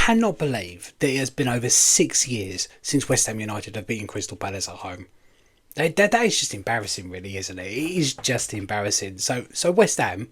cannot believe that it has been over 6 years since West Ham United have beaten Crystal Palace at home. That is just embarrassing, really, isn't it? It is just embarrassing. So West Ham,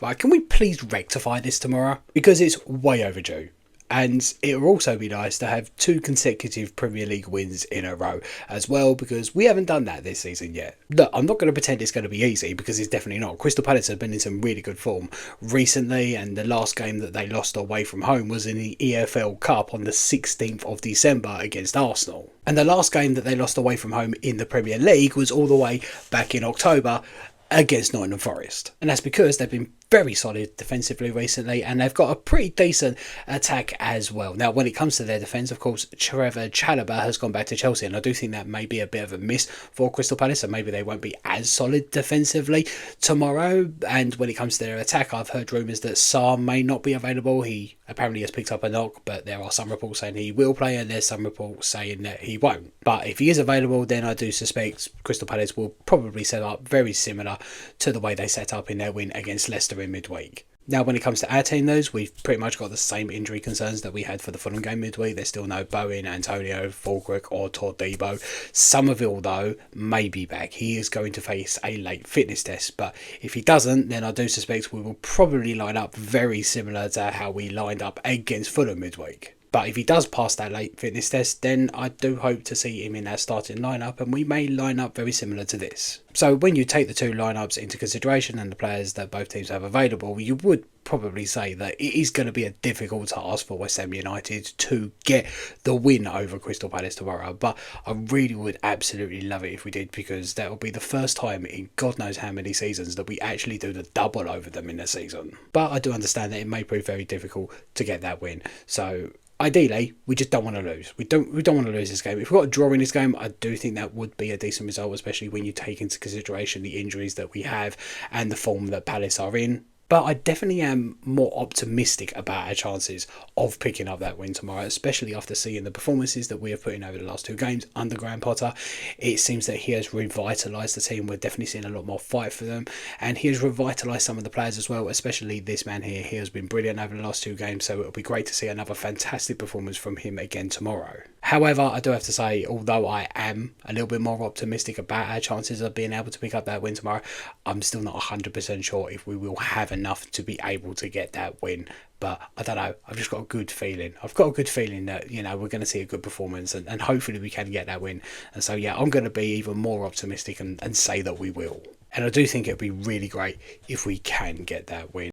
right? Can we please rectify this tomorrow, because it's way overdue. And it will also be nice to have 2 consecutive Premier League wins in a row as well, because we haven't done that this season yet. Look, I'm not going to pretend it's going to be easy, because it's definitely not. Crystal Palace have been in some really good form recently, and the last game that they lost away from home was in the EFL Cup on the 16th of December against Arsenal. And the last game that they lost away from home in the Premier League was all the way back in October against Nottingham Forest. And that's because they've been very solid defensively recently, and they've got a pretty decent attack as well. Now, when it comes to their defence, of course, Trevor Chalobah has gone back to Chelsea, and I do think that may be a bit of a miss for Crystal Palace, and maybe they won't be as solid defensively tomorrow. And when it comes to their attack, I've heard rumours that Sarr may not be available. He apparently has picked up a knock, but there are some reports saying he will play, and there's some reports saying that he won't. But if he is available, then I do suspect Crystal Palace will probably set up very similar to the way they set up in their win against Leicester in midweek. Now, when it comes to our team, we've pretty much got the same injury concerns that we had for the Fulham game midweek. There's still no Bowen, Antonio, Fulkrug or Todibo. Somerville, though, may be back. He is going to face a late fitness test, but if he doesn't, then I do suspect we will probably line up very similar to how we lined up against Fulham midweek. But if he does pass that late fitness test, then I do hope to see him in that starting lineup, and we may line up very similar to this. So when you take the 2 lineups into consideration and the players that both teams have available, you would probably say that it is going to be a difficult task for West Ham United to get the win over Crystal Palace tomorrow. But I really would absolutely love it if we did, because that will be the first time in God knows how many seasons that we actually do the double over them in a season. But I do understand that it may prove very difficult to get that win. So ideally, we just don't want to lose. We don't want to lose this game. If we've got a draw in this game, I do think that would be a decent result, especially when you take into consideration the injuries that we have and the form that Palace are in. But I definitely am more optimistic about our chances of picking up that win tomorrow, especially after seeing the performances that we have put in over the last 2 games under Graham Potter. It seems that he has revitalised the team. We're definitely seeing a lot more fight for them, and he has revitalised some of the players as well, especially this man here. He has been brilliant over the last 2 games, so it'll be great to see another fantastic performance from him again tomorrow. However, I do have to say, although I am a little bit more optimistic about our chances of being able to pick up that win tomorrow, I'm still not 100% sure if we will have enough to be able to get that win. But I don't know, I've just got a good feeling. I've got a good feeling that, we're going to see a good performance, and hopefully we can get that win. And so, yeah, I'm going to be even more optimistic and say that we will. And I do think it would be really great if we can get that win.